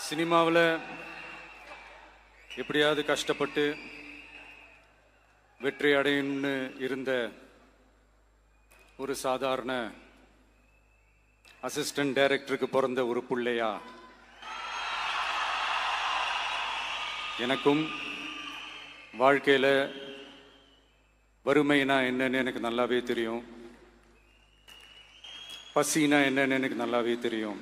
சினிமாவில் எப்படியாவது கஷ்டப்பட்டு வெற்றி அடையணும்னு இருந்த ஒரு சாதாரண அசிஸ்டன்ட் டைரக்டருக்கு பிறந்த ஒரு பிள்ளையா எனக்கும் வாழ்க்கையில் வறுமைனா என்னன்னு எனக்கு நல்லாவே தெரியும், பசினா என்னன்னு எனக்கு நல்லாவே தெரியும்.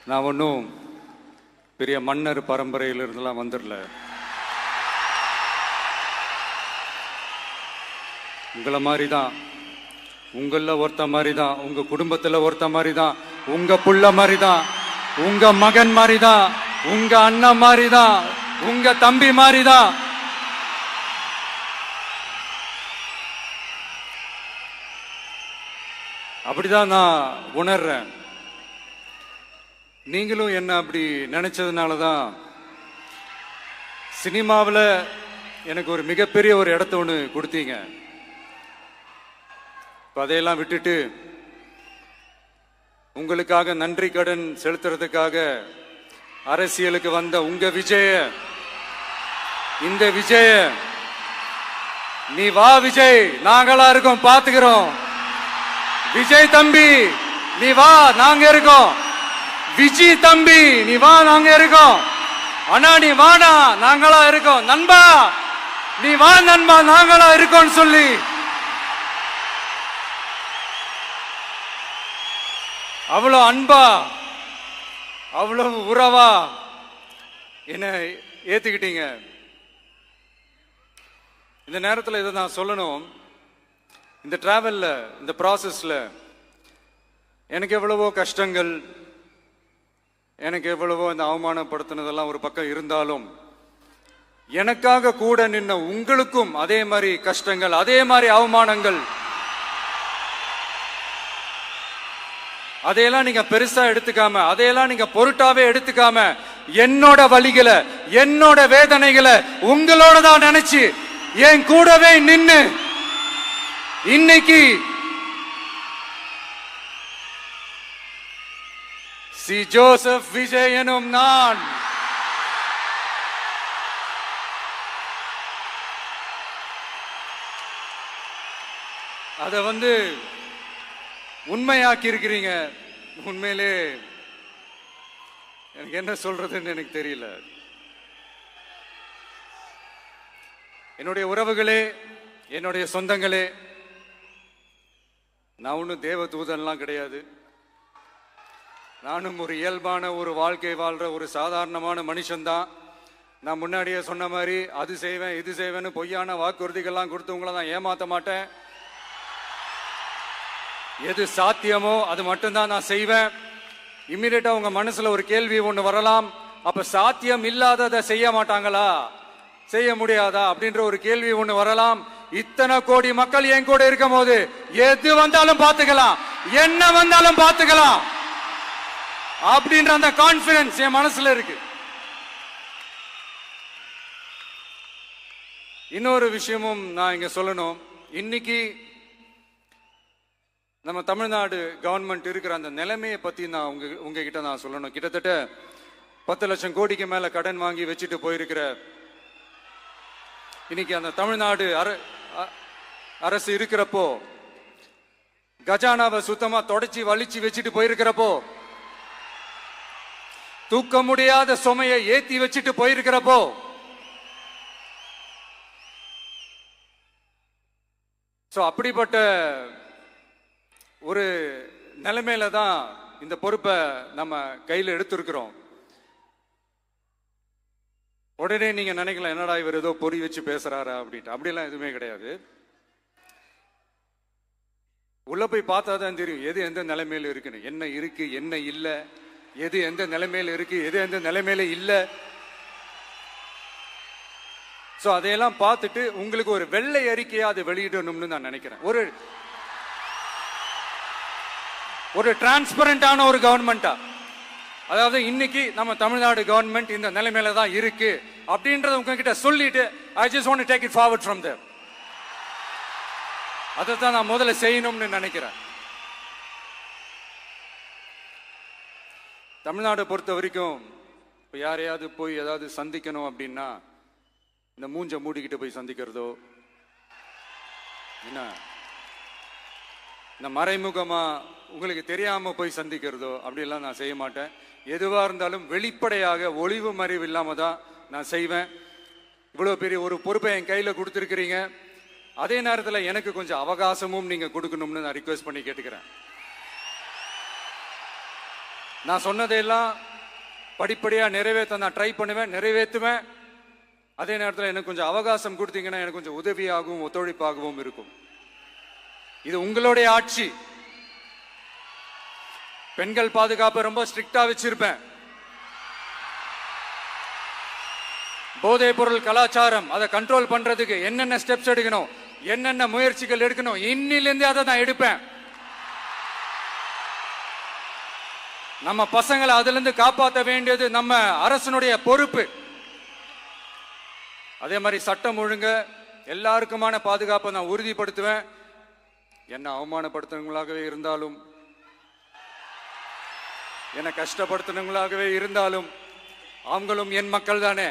நான் ஒன்றும் பெரிய மன்னர் பரம்பரையிலிருந்துலாம் வந்துடல. உங்களை மாதிரி தான், உங்களில் ஒருத்த மாதிரி தான், உங்க குடும்பத்தில் ஒருத்த மாதிரி தான், உங்க புள்ள மாதிரி தான், உங்க மகன் மாதிரி தான், உங்க அண்ணன் மாதிரி தான், உங்க தம்பி மாதிரி தான். அப்படிதான் நான் உணர்றேன். நீங்களும் என்ன அப்படி நினைச்சதுனால தான் சினிமாவில் எனக்கு ஒரு மிகப்பெரிய ஒரு இடத்த ஒன்று கொடுத்தீங்க. அதையெல்லாம் விட்டுட்டு உங்களுக்காக நன்றி கடன் செலுத்துறதுக்காக அரசியலுக்கு வந்த உங்க விஜய, இந்த விஜய, நீ வா விஜய், நாங்களா இருக்கோம், பாத்துக்கிறோம். விஜய் தம்பி நீ வா, நாங்க இருக்கோம். விஜய் தம்பி நீ வா, நாங்க இருக்கோம். அண்ணா நீ வாடா, நாங்களா இருக்கோம். நண்பா நீ வா நண்பா, நாங்களா இருக்கோம் சொல்லி அவ்வளவு அன்பா, அவ்வளவு உறவா என்ன ஏத்துக்கிட்டீங்க. இந்த நேரத்தில் இதை நான் சொல்லணும். இந்த டிராவல்ல, இந்த ப்ராசஸ்ல எனக்கு எவ்வளவோ கஷ்டங்கள், எனக்கு எவ்வளவோ இந்த அவமானப்படுத்தினதெல்லாம் ஒரு பக்கம் இருந்தாலும், எனக்காக கூட நின்ன உங்களுக்கும் அதே மாதிரி கஷ்டங்கள், அதே மாதிரி அவமானங்கள், அதையெல்லாம் நீங்க பெருசா எடுத்துக்காம, அதையெல்லாம் நீங்க பொருட்டாவே எடுத்துக்காம, என்னோட வலிகளை, என்னோட வேதனைகளை உங்களோட தான் நினைச்சு என் கூடவே நின்னு இன்னைக்கு சி ஜோசப் விஜய் எனும் நான் அத உண்மையாக்கி இருக்கிறீங்க. உண்மையிலே எனக்கு என்ன சொல்றதுன்னு எனக்கு தெரியல. என்னுடைய உறவுகளே, என்னுடைய சொந்தங்களே, நான் ஒன்றும் தேவ தூதன்லாம் கிடையாது. நானும் ஒரு இயல்பான ஒரு வாழ்க்கை வாழ்ற ஒரு சாதாரணமான மனுஷன்தான். நான் முன்னாடியே சொன்ன மாதிரி அது செய்வேன் இது செய்வேன்னு பொய்யான வாக்குறுதிகள்லாம் கொடுத்து உங்களை நான் ஏமாத்த மாட்டேன். எது சாத்தியமோ அது மட்டும்தான் நான் செய்வேன். இம்மிடியட்டா உங்க மனசுல ஒரு கேள்வி ஒண்ணு வரலாம், அப்ப சாத்தியம் இல்லாததை செய்ய மாட்டாங்களா, செய்ய முடியாதா அப்படின்ற ஒரு கேள்வி ஒண்ணு வரலாம். இத்தனை கோடி மக்கள் என் கூட இருக்கும் போது எது வந்தாலும் பாத்துக்கலாம், என்ன வந்தாலும் பாத்துக்கலாம் அப்படின்ற அந்த கான்பிடன்ஸ் என் மனசுல இருக்கு. இன்னொரு விஷயமும் நான் இங்க சொல்லணும். இன்னைக்கு நம்ம தமிழ்நாடு கவர்மெண்ட் இருக்கிற அந்த நிலைமையை பத்தி நான் உங்ககிட்ட நான் சொல்லணும். கிட்டத்தட்ட 10 லட்சம் கோடிக்கு மேல கடன் வாங்கி வச்சுட்டு போயிருக்கிற இன்னைக்கு அந்த தமிழ்நாடு அரசு இருக்கிறப்போ, கஜானாவை சுத்தமா தொடச்சி வலிச்சு வச்சுட்டு போயிருக்கிறப்போ, தூக்க முடியாத சுமையை ஏத்தி வச்சுட்டு போயிருக்கிறப்போ, அப்படிப்பட்ட ஒரு நிலைமையில தான் இந்த பொறுப்பை நம்ம கையில் எடுத்திருக்கிறோம். உடனே நீங்க நினைக்கலாம், என்னடா இவர் ஏதோ பொறி வச்சு பேசுறாரா அப்படின்ட்டு. அப்படியெல்லாம் எதுவுமே கிடையாது. உள்ள போய் பார்த்தா தான் தெரியும் எது எந்த நிலைமையில இருக்குன்னு, என்ன இருக்கு என்ன இல்லை, எது எந்த நிலைமையில இருக்கு எது எந்த நிலைமையில இல்லை. அதையெல்லாம் பார்த்துட்டு உங்களுக்கு ஒரு வெள்ளை அறிக்கையா அதை வெளியிடணும்னு நான் நினைக்கிறேன். ஒரு டிரான்ஸ்பரண்டான ஒரு கவர்மெண்டா, அதாவது இன்னைக்கு நம்ம தமிழ்நாடு கவர்மெண்ட் இந்த நிலைமையில தான் இருக்கு அப்படின்றத உங்ககிட்ட சொல்லிட்டு I just want to take it forward from there. அதை தான் நான் முதல்ல செய்யணும்னு நினைக்கிறேன். தமிழ்நாடை பொறுத்த வரைக்கும் இப்போ யாரையாவது போய் ஏதாவது சந்திக்கணும் அப்படின்னா இந்த மூஞ்ச மூடிக்கிட்டு போய் சந்திக்கிறதோ, என்ன இந்த மறைமுகமா உங்களுக்கு தெரியாம போய் சந்திக்கிறதோ அப்படிலாம் நான் செய்ய மாட்டேன். எதுவா இருந்தாலும் வெளிப்படையாக ஒளிவு மறைவு இல்லாம தான் நான் செய்வேன். இவ்வளவு பெரிய ஒரு பொறுப்பை என் கையில கொடுத்துருக்கிறீங்க. அதே நேரத்தில் எனக்கு கொஞ்சம் அவகாசமும் நீங்க கொடுக்கணும்னு நான் ரிக்வெஸ்ட் பண்ணி கேட்டுக்கிறேன். நான் சொன்னதையெல்லாம் படிப்படியா நிறைவேற்ற நான் ட்ரை பண்ணுவேன், நிறைவேற்றுவேன். அதே நேரத்தில் எனக்கு கொஞ்சம் அவகாசம் கொடுத்தீங்கன்னா எனக்கு கொஞ்சம் உதவியாகவும் ஒத்துழைப்பாகவும் இருக்கும். இது உங்களுடைய ஆட்சி. பெண்கள் பாதுகாப்பை ரொம்ப ஸ்ட்ரிக்டா வச்சிருப்பேன். போதைப் பொருள் கலாச்சாரம் அதை கண்ட்ரோல் பண்றதுக்கு என்னென்ன ஸ்டெப்ஸ் எடுக்கணும், என்னென்ன முயற்சிகள் எடுக்கணும், இன்னிலிருந்து அதை நான் எடுப்பேன். நம்ம பசங்களை அதுல இருந்து காப்பாற்ற வேண்டியது நம்ம அரசனுடைய பொறுப்பு. அதே மாதிரி சட்டம் ஒழுங்க எல்லாருக்குமான பாதுகாப்பை நான் உறுதிப்படுத்துவேன். என்ன அவமானப்படுத்தினவங்களாகவே இருந்தாலும், என்ன கஷ்டப்படுத்தினவங்களாகவே இருந்தாலும் அவங்களும் என் மக்கள் தானே.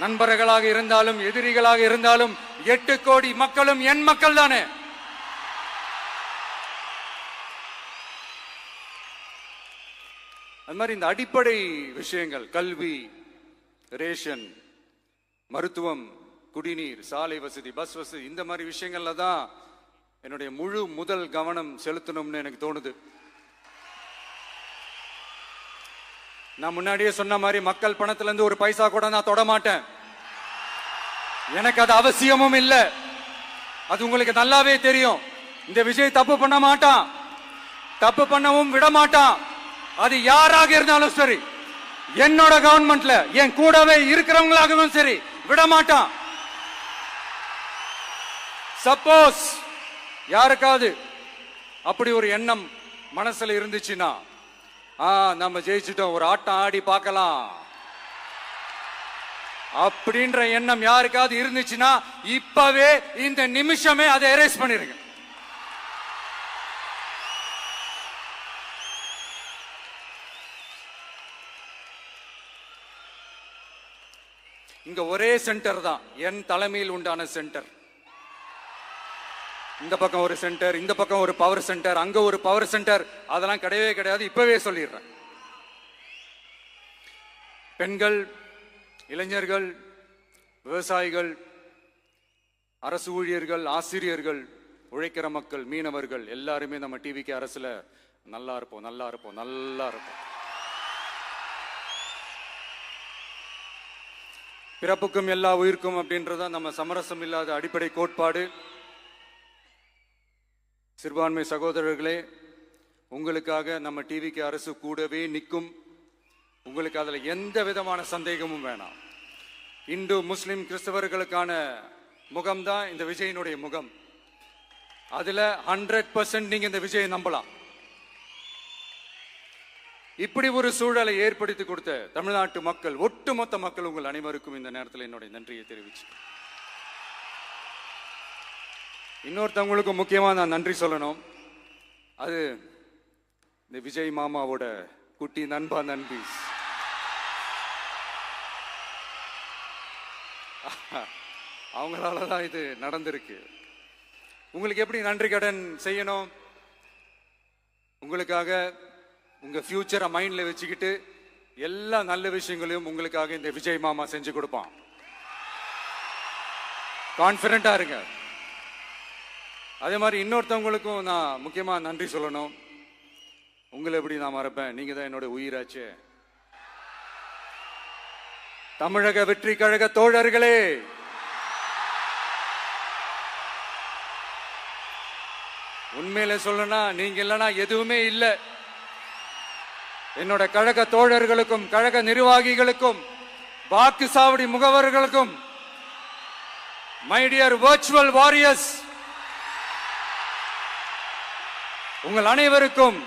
நண்பர்களாக இருந்தாலும் எதிரிகளாக இருந்தாலும் 8 கோடி மக்களும் என் மக்கள் தானே. அது மாதிரி இந்த அடிப்படை விஷயங்கள், கல்வி, ரேஷன், மருத்துவம், குடிநீர், சாலை வசதி, பஸ் வசதி, இந்த மாதிரி விஷயங்கள்ல தான் என்னுடைய முதல் கவனம் செலுத்தணும்னு எனக்கு தோணுது. நான் முன்னாடியே சொன்ன மாதிரி மக்கள் பணத்துல இருந்து ஒரு பைசா கூட நான் தொட மாட்டேன். எனக்கு அது அவசியமும் இல்லை. அது உங்களுக்கு நல்லாவே தெரியும். இந்த விஜய் தப்பு பண்ண மாட்டான், தப்பு பண்ணவும் விட மாட்டான். அது யாராக இருந்தாலும் சரி, என்னோட கவர்மெண்ட்ல என் கூடவே இருக்கிறவங்களாகவும் சரி விட மாட்டான். சப்போஸ் யாருக்காவது அப்படி ஒரு எண்ணம் மனசுல இருந்துச்சுன்னா, நம்ம ஜெயிச்சிட்டோம், ஒரு ஆட்டம் ஆடி பார்க்கலாம் அப்படின்ற எண்ணம் யாருக்காவது இருந்துச்சுன்னா இப்பவே இந்த நிமிஷமே அதை எரேஸ் பண்ணிருங்க. இங்க ஒரே சென்டர் தான், என் தலைமையில் உண்டான சென்டர். இந்த பக்கம் ஒரு சென்டர், இந்த பக்கம் ஒரு பவர் சென்டர், அங்க ஒரு பவர் சென்டர், அதெல்லாம் கிடையவே கிடையாது. இப்பவே சொல்லிடுறேன். பெண்கள், இளைஞர்கள், விவசாயிகள், அரசு ஊழியர்கள், ஆசிரியர்கள், உழைக்கிற மக்கள், மீனவர்கள் எல்லாருமே நம்ம டிவிக்கு அரசுல நல்லா இருப்போம், நல்லா இருப்போம், நல்லா இருப்போம். பிறப்புக்கும் எல்லா உயிர்க்கும் அப்படின்றத நம்ம சமரசம் இல்லாத அடிப்படை கோட்பாடு. சிறுபான்மை சகோதரர்களே, உங்களுக்காக நம்ம டிவிக்கு அரசு கூடவே நிற்கும். உங்களுக்கு அதுல எந்த விதமான சந்தேகமும் வேணாம். இந்து, முஸ்லிம், கிறிஸ்தவர்களுக்கான முகம்தான் இந்த விஜயினுடைய முகம். அதுல 100% நீங்க இந்த விஜயை நம்பலாம். இப்படி ஒரு சூழலை ஏற்படுத்தி கொடுத்த தமிழ்நாட்டு மக்கள், ஒட்டுமொத்த மக்கள், உங்கள் அனைவருக்கும் இந்த நேரத்தில் என்னுடைய நன்றியை தெரிவிச்சு, இன்னொருத்தவங்களுக்கு முக்கியமா நான் நன்றி சொல்லணும். அது இந்த விஜய் மாமாவோட குட்டி நண்பா, நண்பி. அவங்களாலதான் இது நடந்திருக்கு. உங்களுக்கு எப்படி நன்றி கடன் செய்யணும்? உங்களுக்காக உங்க ஃபியூச்சரை மைண்ட்ல வச்சுக்கிட்டு எல்லா நல்ல விஷயங்களையும் உங்களுக்காக இந்த விஜய் மாமா செஞ்சு கொடுப்பான். கான்பிடண்டா இருங்க. அதே மாதிரி இன்னொருத்தவங்களுக்கும் நான் முக்கியமா நன்றி சொல்லணும். உங்களை எப்படி நான் மறப்பேன்? நீங்க தான் என்னோட உயிராச்சு. தமிழக வெற்றி கழக தோழர்களே, உண்மையில சொல்லணும்னா நீங்க இல்லைன்னா எதுவுமே இல்லை. என்னோட கழக தோழர்களுக்கும், கழக நிர்வாகிகளுக்கும், வாக்கு சாவடி முகவர்களுக்கும், மை டியர் வர்ச்சுவல் வாரியர்ஸ், உங்கள் அனைவருக்கும்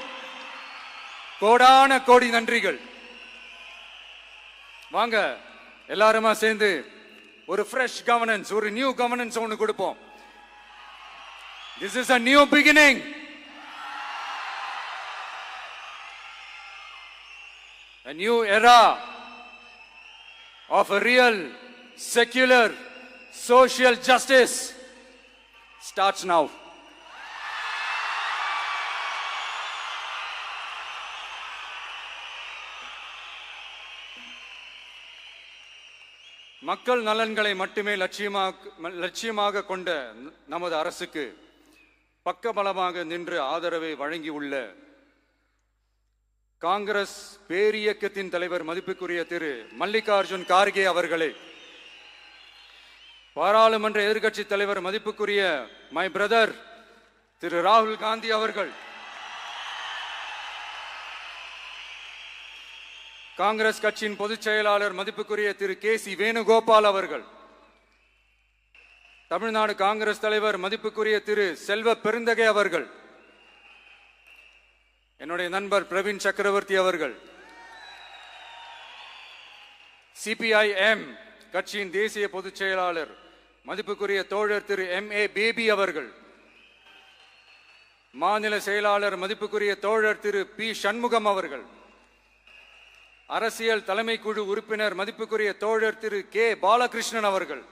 கோடான கோடி நன்றிகள். வாங்க எல்லாருமா சேர்ந்து ஒரு ஃப்ரெஷ் கவர்னன்ஸ், ஒரு நியூ கவர்னன்ஸ் ஒன்று கொடுப்போம். This is a new beginning. A new era of a real, secular, social justice starts now. மக்கள் நலன்களை மட்டுமே லட்சியமாக கொண்ட நமது அரசுக்கு பக்கபலமாக நின்று ஆதரவை வழங்கியுள்ள காங்கிரஸ் பேரியக்கத்தின் தலைவர் மதிப்புக்குரிய திரு மல்லிகார்ஜுன் கார்கே அவர்களே, பாராளுமன்ற எதிர்க்கட்சி தலைவர் மதிப்புக்குரிய மை பிரதர் திரு ராகுல் காந்தி அவர்கள், காங்கிரஸ் கட்சியின் பொதுச் செயலாளர் மதிப்புக்குரிய திரு கே.சி. வேணுகோபால் அவர்கள், தமிழ்நாடு காங்கிரஸ் தலைவர் மதிப்புக்குரிய திரு செல்வ பெருந்தகை அவர்கள், என்னுடைய நண்பர் பிரவீன் சக்கரவர்த்தி அவர்கள், சிபிஐஎம் கட்சியின் தேசிய பொதுச் செயலாளர் மதிப்புக்குரிய தோழர் திரு M.A. பேபி அவர்கள், மாநில செயலாளர் மதிப்புக்குரிய தோழர் திரு பி. சண்முகம் அவர்கள், அரசியல் தலைமை குழு உறுப்பினர் மதிப்புக்குரிய தோழர் திரு கே. பாலகிருஷ்ணன் அவர்கள்,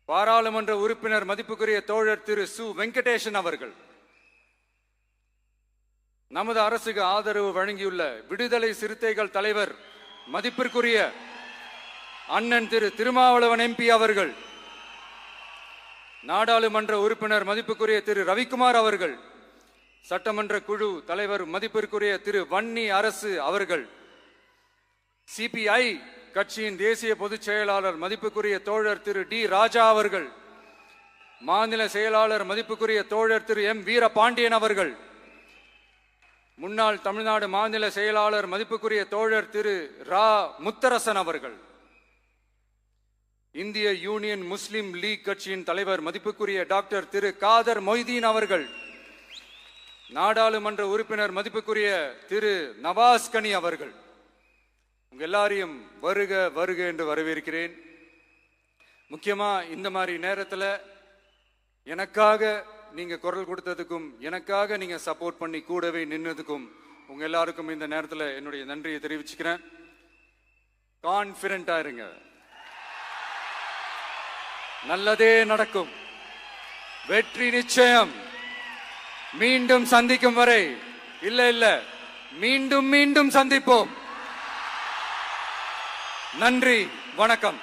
பாராளுமன்ற உறுப்பினர் மதிப்புக்குரிய தோழர் திரு சு. வெங்கடேசன் அவர்கள், நமது அரசுக்கு ஆதரவு வழங்கியுள்ள விடுதலை சிறுத்தைகள் தலைவர் மதிப்பிற்குரிய அண்ணன் திரு திருமாவளவன் MP அவர்கள், நாடாளுமன்ற உறுப்பினர் மதிப்புக்குரிய திரு ரவிக்குமார் அவர்கள், சட்டமன்ற குழு தலைவர் மதிப்பிற்குரிய திரு வன்னி அரசு அவர்கள், சிபிஐ கட்சியின் தேசிய பொதுச் செயலாளர் மதிப்புக்குரிய தோழர் திரு டி. ராஜா அவர்கள், மாநில செயலாளர் மதிப்புக்குரிய தோழர் திரு M. வீரபாண்டியன் அவர்கள், முன்னாள் தமிழ்நாடு மாநில செயலாளர் மதிப்புக்குரிய தோழர் திரு ரா. முத்தரசன் அவர்கள், இந்திய யூனியன் முஸ்லிம் லீக் கட்சியின் தலைவர் மதிப்புக்குரிய டாக்டர் திரு காதர் மொய்தீன் அவர்கள், நாடாளுமன்ற உறுப்பினர் மதிப்புக்குரிய திரு நவாஸ் கனி அவர்கள், உங்க எல்லாரையும் வருக வருக என்று வரவேற்கிறேன். முக்கியமா இந்த மாதிரி நேரத்தில் எனக்காக நீங்க குரல் கொடுத்ததுக்கும், எனக்காக நீங்க சப்போர்ட் பண்ணி கூடவே நின்னதுக்கும் உங்க எல்லாருக்கும் இந்த நேரத்தில் என்னுடைய நன்றியை தெரிவிச்சுக்கிறேன். கான்பிடண்டா இருங்க, நல்லதே நடக்கும், வெற்றி நிச்சயம். மீண்டும் சந்திக்கும் வரை இல்ல மீண்டும் மீண்டும் சந்திப்போம். நன்றி, வணக்கம்.